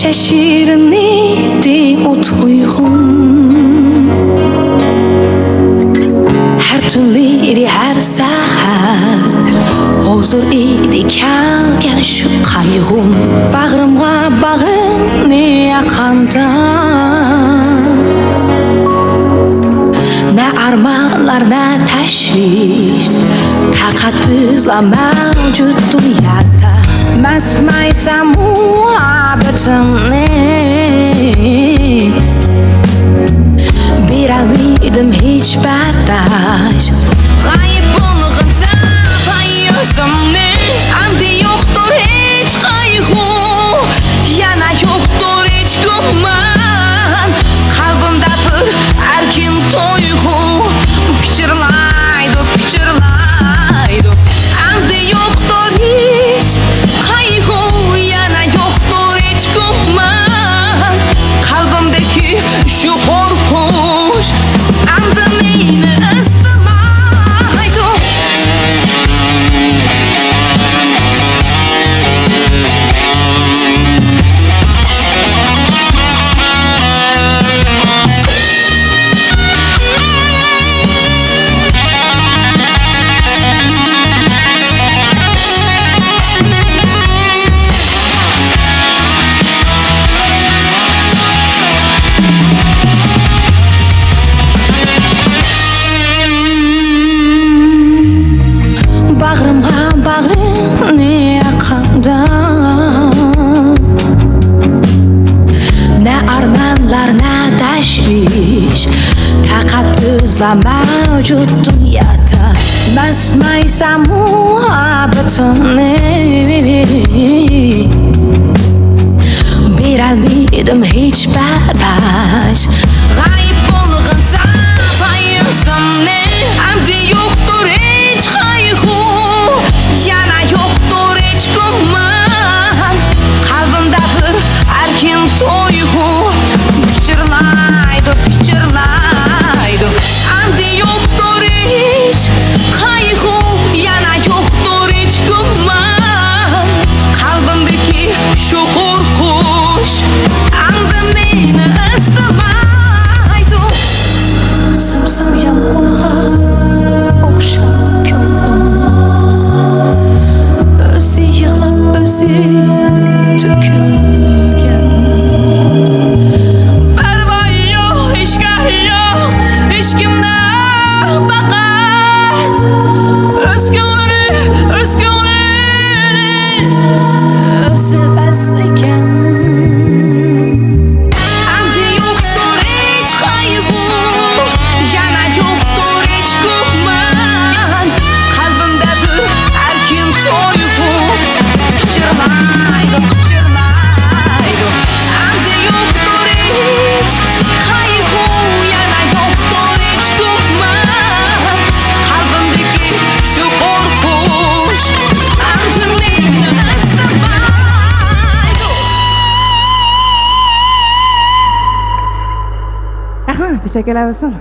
Şunca şirin idi o tuyg'um. Her türlü her sahar huzur idi kelgan şu qayg'um. Bag'rimga bag'rimni yaqanda, ne armanlar ne tashvish, faqat bizlar mavjud dunyoda. Masmaysam muhabbatimni berolmadim hech bardosh. G'ayib bo'lg'insa yuzimni, endi yo'qdir hech qayg'u, yana yo'qdir hech gumon. Qalbimda bir erkin tuyg'u pichirlaydi, pichirlaydi. Endi yo'qdir hech qayg'u, yana yo'qdir hech gumon. Qalbimdagi shu qo'rquv endi meni istamaydi. Bag'rimga bag'rimni yaqanda, ne armanlar ne tashvish, faqat bizlar mavjud dunyoda. Masmaysam muhabbatimni berolmadim hech bardosh. G'ayib bo'lg'insa yuzimni, endi yo'qdir hech qayg'u, yana yo'qdir hech gumon. Qalbimda bir erkin tuyg'u pichirlaydi, pichirlaydi. Endi yo'qdir hech qayg'u, yana yo'qdir hech gumon. Qalbimdagi shu qo'rquv endi meni istamaydi. Simsim yomg'irga o'xshab ko'nglim, o'zi yig'lab o'zi to'kilgan. Parvoy yo'q, hechgar yo'q, hech kimda faqat o'z ko'ngli, o'z ko'nglini o'zi baslagan. Endi yo'qdir hech qayg'u, yana yo'qdir hech gumon. Qalbimda bir erkin tuyg'u pichirlaydi, pichirlaydi. Endi yo'qdir hech qayg'u, yana yo'qdir hech gumon. Qalbimdagi shu qo'rquv endi meni istamaydi. Rahmat, teşekkürler olsun.